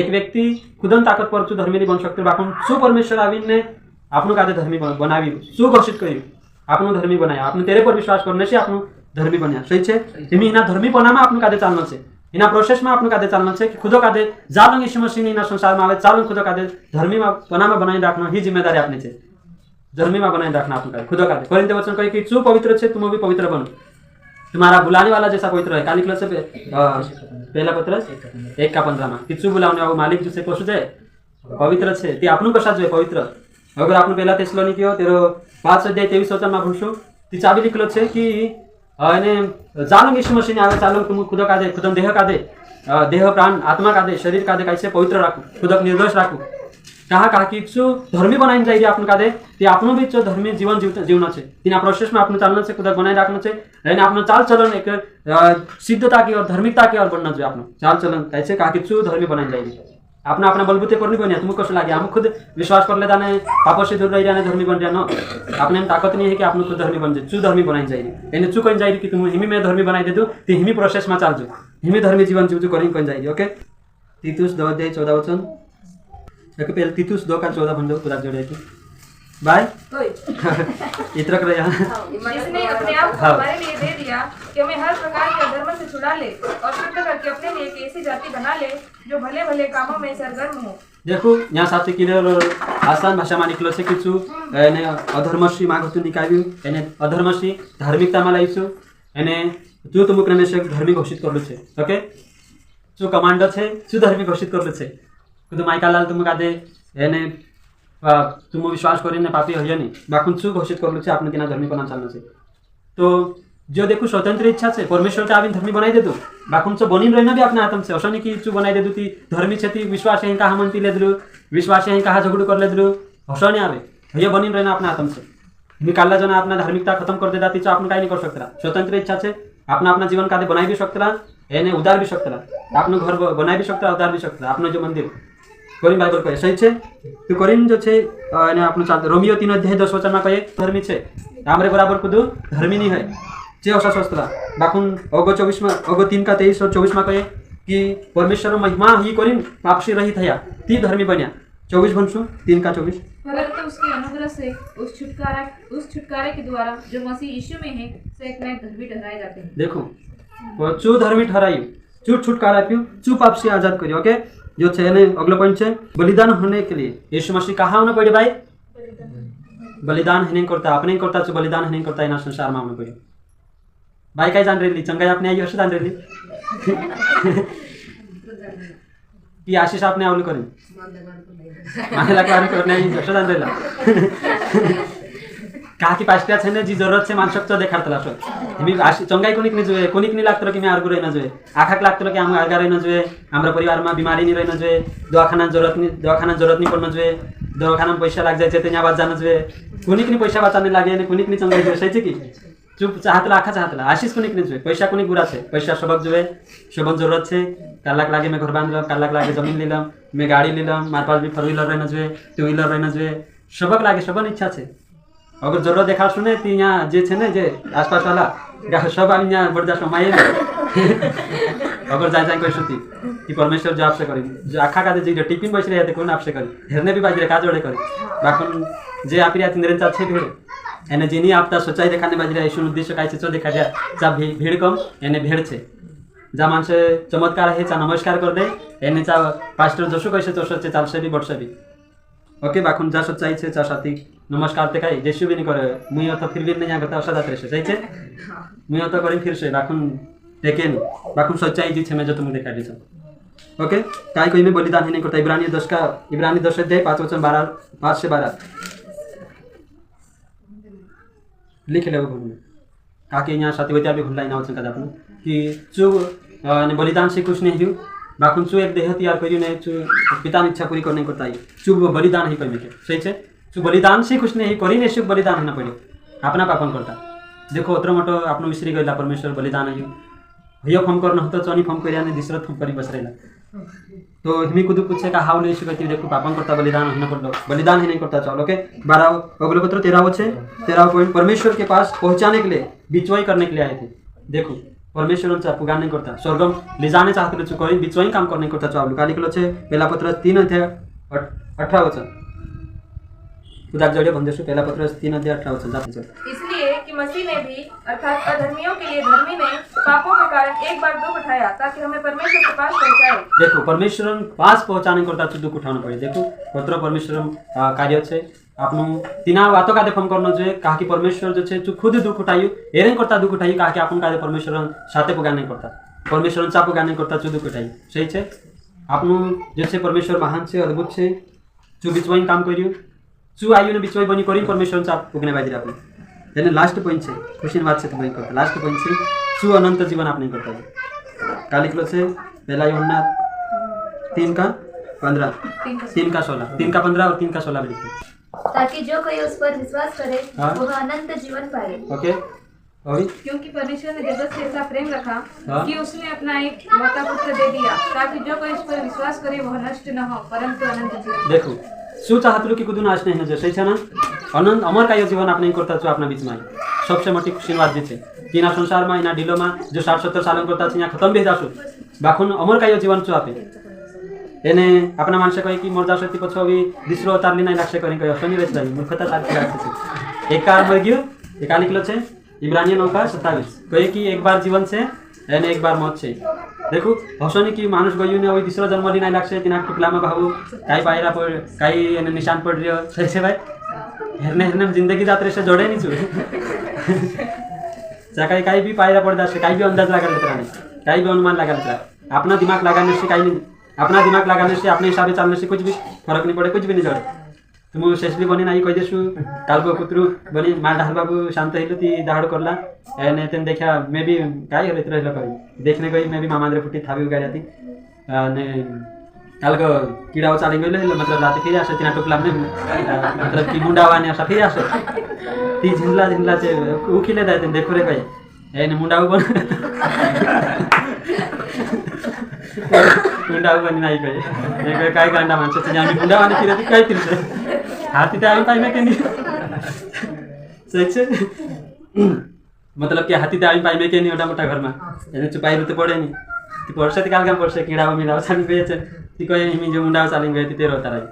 एक व्यक्ति खुदन ताकत पर धर्मी नहीं बन सकते बाकुन सु परमेश्वर आविन ने आपनो कादे धर्मी बनावी सु घोषित करी आपनो धर्मी बनाया आपने तेरे पर विश्वास करने से आपनो धर्मी बन्या सही है तिमी इना धर्मी बनामा आपनो कादे चालना छे इना प्रोसेस में आपनो कादे चालना छे कि खुदो कादे जालंग यीशु मसीह ने इना संसार में आवे चालंग खुदो कादे धर्मी में बनामा बनाई राखना ही जिम्मेदारी आपने छे धर्मी में बनाई राखना आपनो कादे खुदो कादे कोरिन्थ वचन कहे कि तू पवित्र छे तुम भी पवित्र बनो तुम्हारा बुलाने वाला जैसा पवित्र है काली क्लास से पहला पत्र 1:15 में किचु बुलाने वाला मालिक जिसे कोसु जाए पवित्र छे ती आपनु कशा जो पवित्र अगर आपनु पहला थेसलोनिकियो तेरो 5 अध्याय 23 वचन में भूलशो ती चाबी लिखलो छे कि अने जालंग यीशु मसीह ने आवे चालंग तुम खुद का दे खुदन देह का दे देह प्राण आत्मा का दे शरीर का दे कैसे पवित्र राखो खुदक निर्दोष राखो कहा कि जो धर्मी बनाई जाएगी आपन का दे ते आपनो भी जो धर्मी जीवन जीवना छे तीना प्रोसेस में आपने चलना छे खुदक बनाई राखना छे लेकिन आपनो चाल चलन एक सिद्धता की और धार्मिकता की ओर बढ़ना चाहिए आपनो चाल चलन कैसे कहा कि जो धर्मी बनाई जाएगी अपना अपना बलबूते पर नहीं बनिया तुमको कसो लागे हम खुद विश्वास कर लेता ने पापों से दूर रह जाने धर्मी बन जाना अपने में ताकत नहीं है कि आपने खुद धर्मी बन जाए चू धर्मी बनाई जाएगी यानी चू कहीं जाएगी कि तुम हिमी में धर्मी बनाई दे दो तो हिमी प्रोसेस में चल जो हिमी धर्मी जीवन जीव कहीं कहीं जाएगी ओके तीतुस 2 अध्याय 14 वचन एक पहले तीतुस 2:14 भंडो पूरा जोड़े थी बाय इतना कर जिसने अपने आप को हमारे लिए दे दिया कि हमें हर प्रकार के अधर्म से छुड़ा ले और शुद्ध करके अपने लिए एक ऐसी जाति बना ले जो भले भले कामों में सरगर्म हो। देखो यहाँ साथै क्लियर और आसान भाषामा निक्लो छ कि छु एने अधर्मसी मागतु निकाल्यो एने अधर्मसी धार्मिकतामा लाइछु एने जो तुमुक ने से धर्मी घोषित करलो छे ओके जो कमांडर छे जो धर्मी घोषित करलो छे कुदु माइकालाल तुमुक आदे एने तुम विश्वास करिने पापी हयनी बाकुन छु घोषित करलो छे आपने किना धर्मी बना चालनो छे तो जो देखो स्वतंत्र इच्छा से परमेश्वर का आविन धर्मी बनाई दे दो बाकुन से बनिन रहना भी अपना आत्म से अशनी की चू बनाई दे दो ती धर्मी छे ती विश्वास यहीं कहा मनती ले दलु विश्वास यहीं कहा झगड़ू कर ले दलु हसने आवे ये बनिन रहना अपना आत्म से निकालला जना अपना धार्मिकता खत्म कर देता ती तो आपने काई नहीं कर सकता स्वतंत्र इच्छा से अपना अपना जीवन का बनाई भी सकता एने उदार भी सकता आपनो घर बनाई भी सकता उदार भी सकता आपनो जो मंदिर कोरिन बाइबल कहे सही छे तो कोरिन जो छे एने आपनो चाल रोमियो 3 अध्याय 10 वचन में कहे धर्मी छे हमरे बराबर कुदु धर्मी नहीं है जे असा शस्त्र बाकुन अगो 24 में अगो 3 का 23 और 24 में कहे कि परमेश्वर महिमा ही कोरिन पाप से रहित हया ती धर्मी बन्या 24 भनसु 3 का 24 परंतु उसके अनुग्रह से उस छुटकारे के द्वारा जो मसीह यीशु में है से एक नए धर्मी ठहराए जाते हैं। देखो चू धर्मी ठहराइयो चू छुटकारा पियो चू पाप से आजाद करियो ओके जो छे ने अगला पॉइंट छे बलिदान होने के लिए यीशु मसीह कहाँ होना पड़े भाई बलिदान है नहीं करता अपने करता तो बलिदान है नहीं करता इन संसार में होना पड़े भाई काय जान रही चंगाई आपने आई हर्ष जान रही कि आशीष आपने आवली करें माने लगा करने आई हर्ष जान रही कहा कि पास्टिया छे ने जी जरूरत से मानसक तो देखाडतला सो हिमी चंगाई कोनिक नि जोए कोनिक नि लागतलो कि मैं आर्गु रहना जोए आखाक लागतलो कि हम आर्गा रहना जोए हाम्रो परिवार में बीमारी नि रहना जोए दवाखाना जरूरत नि पड़ना जोए दवाखाना में पैसा लाग जाए तेनी आवाज जाना जोए कोनिक नि पैसा बचाने लागे ने कोनिक नि चंगाई जोए सही छे कि चुप चाहतला आखा चाहतला आशीष कोनी किने छे पैसा कोनी बुरा छे पैसा सबक जोए सबक जरूरत छे कालाक लागे मैं घर बांधलम कालाक लागे जमीन लेलम मैं गाड़ी लेलम मार पास भी 4 व्हीलर रहना जोए 2 व्हीलर रहना जोए सबक लागे सबन इच्छा छे अगर जरूरत देखा सुने ती यहाँ जे छे ने जे आसपास वाला गा सब आमी यहाँ बड़ जा समाये अगर जाय जाय कहसुती कि परमेश्वर जो आपसे करी जो आखा का जे टिफिन बस रहे थे कोन आपसे करी हेरने भी बाजरे का जोड़े करी बाकन जे आपरी आती निरंतर छे भीड़ एने जिनी आपता सोचाई देखाने बाजरे यीशु उद्देश्य काय छे तो देखा दिया जा भीड़ कम एने भेड़ छे जा माणसे चमत्कार हे चा नमस्कार कर दे एने चा पास्टर जसो कैसे तसो छे चालसे भी बडसे भी ओके बाकून जा सच्चाई छे चा साथी नमस्कार ते काय जेशु भी नहीं करे मुई तो फिर भी नहीं यहाँ करता असा जात्रे से छे मुई तो करी फिर से बाकून देखे नहीं बाकून सच्चाई जी छे मैं जो तुम देखा दी ओके काय कोई में बलिदान ही नहीं करता इब्रानी 10 अध्याय 5 वचन 5 से 12 लिख ले वो काके यहाँ साथी होत्या भी भुलाई ना वचन का अपन कि चु ने बलिदान से खुश नहीं हूँ बाकुन चु एक देह तैयार करियो ने चु पिता इच्छा पूरी करने करता है चु बलिदान ही करने के सही छे चु बलिदान से खुश नहीं करी ने शुभ बलिदान होना पड़े अपना पापन करता देखो अत्र मोटो आपनो विसरी गइला परमेश्वर बलिदान है हयो फम करन होतो चोनी फम करिया ने दिसरत फम करी बसरेला तो हिमी कुदु पूछे का हाउ ले शुकती देखो पापन करता बलिदान होना पड़लो बलिदान ही नहीं करता चलो ओके 12 अगले पत्र 13 पॉइंट परमेश्वर के पास पहुंचाने के लिए बिचवाई करने के लिए आए थे देखो परमेश्वर उनसे पुगार नहीं करता स्वर्गम ले जाने चाहते थे कोई बिचवाई काम करने करता चावल काली कलो छे पहला पत्र 3 अध्याय 18 वचन उदाक जोड़े बंदेशु पहला पत्र 3 अध्याय 18 वचन जाते इसलिए कि मसीह ने भी अर्थात अधर्मियों के लिए धर्मी ने पापों के कारण एक बार दुख उठाया ताकि हमें परमेश्वर के पास पहुंचाए देखो परमेश्वर पास पहुंचाने करता दुख उठाना पड़े देखो पत्र परमेश्वर कार्य छे आपनु तीना बातों का देखम करनो जे कहा कि परमेश्वर जो छे खुद दुख उठायु एरे करता दुख उठायु कहा कि आपन का परमेश्वर साथे पुगा नहीं करता परमेश्वर चा पुगा नहीं करता दुख उठायु सही छे आपनु जैसे परमेश्वर महान छे अद्भुत छे चु बिचवाई काम करियो चु आयु ने बिचवाई बनी करी परमेश्वर चा पुगने बाजी आपन देने लास्ट पॉइंट छे खुशी बात छे तुम्हें करता लास्ट पॉइंट छे चु अनंत जीवन आप नहीं करता काली कलो छे पहला यूहन्ना 3 का 15 3 का 16 3 का 15 और 3 का 16 लिखो ताकि जो कोई उस पर विश्वास करे वह अनंत जीवन पाए ओके अभी क्योंकि परमेश्वर ने जगत से ऐसा प्रेम रखा कि उसने अपना एक माता पुत्र दे दिया ताकि जो कोई इस पर विश्वास करे वह नष्ट न हो परंतु अनंत जीवन देखो सु चाहतलु कि कुदु नाश नहीं है सही छे ना अनंत अमर का यो जीवन आप नहीं करता छु अपना बीच में सबसे मोटी खुशी बात जे छे तीना संसार में इना ढिलो में जो 60-70 साल करता छे यहाँ खत्म भी जासु बाखुन अमर का यो जीवन छु आपे एने अपना मानसे कहे कि मोर जासती पछो अभी दिसरो अवतार लिनाई लागसे करी कहे असनी रेस जाई मूर्खता साथ लागसे छे एक कार मर गयो एका निकलो छे इब्रानी 9:27 कहे कि एक बार जीवन छे एने एक बार मौत छे देखो हसनी कि मानुष गयो ने अभी दिसरो जन्म लिनाई लागसे तिना टुकला में बाबू काई बाहिरा पड़ काई एने निशान पड़ रियो सही छे भाई हेरने जिंदगी जात्रे से जोड़े नहीं छु चाकाई काई भी पायरा पड़ जासे काई भी अंदाज लगा लेते रहने काई भी अनुमान लगा लेते अपना दिमाग लगाने से काई नहीं अपना दिमाग लगाने से अपने हिसाब से चलने से कुछ भी फर्क नहीं पड़े कुछ भी नहीं जोड़े तुम शेषली बनी ना कही देसु कालको कुतरू बनी मार ढाल बाबू शांत हिलु ती दाहड़ करला एने तेन देखा मैं भी काई होले रहला कही देखने गई मैं भी मामांद्रे फुटी थाबी उगा जाती ने कालको कीड़ा चाली गइले मतलब रात फिर आसे तिना टुकला में मतलब कि मुंडा वाने आसा फिर आसे ती झिंडला चे उखिले दाते देखो रे भाई एने मुंडा बन मुंडा बनी नाही कही काय कांडा माणसं तिने आम्ही मुंडा वाने फिरती काय तिरसे हाथी ते आम्ही पाहिजे के नहीं सही छे मतलब कि हाथी ते आम्ही पाहिजे के नहीं ओटा मोटा घर में एने चुपाई रुते पड़े नहीं ती परसे ती काल काम परसे कीड़ा मिला छानी बेचे ती कहे हिमी जो मुंडा चाली गई ती तेरो ताराई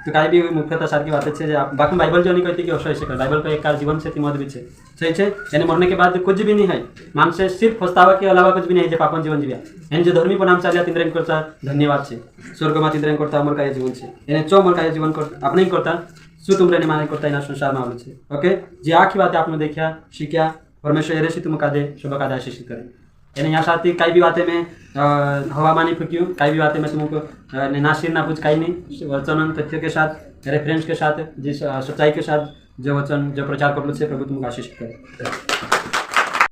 तो काय भी मुख्यतः सारखी बात छे जे बाकी बाइबल जो नहीं कहती कि असो ऐसे कर बाइबल को एक काल जीवन से तिमोद भी छे सही छे यानी मरने के बाद कुछ भी नहीं है मानसे सिर्फ पछतावा के अलावा कुछ भी नहीं है जे पापन जीवन जीव्या यानी जो धर्मी बनाम चालिया तिंद्रेन करता धन्यवाद छे स्वर्ग में तिंद्रेन करता अमर का जीवन छे यानी चो अमर का जीवन कर आप नहीं करता सु तुमरे ने माने करता इना संसार में आवे छे ओके जे आखी बात आपने देखा शिक्षा परमेश्वर एरेसी तुम का दे शुभ का आशीष करे यानी यहाँ साथी कई भी बातें में हवा मानी फूक्यूँ कई भी बातें में तुमको नासिर ना कुछ कहीं नहीं वचन तथ्य के साथ रेफरेंस के साथ जिस सच्चाई के साथ जो वचन जो प्रचार कर लो से प्रभु तुमको आशीष करे।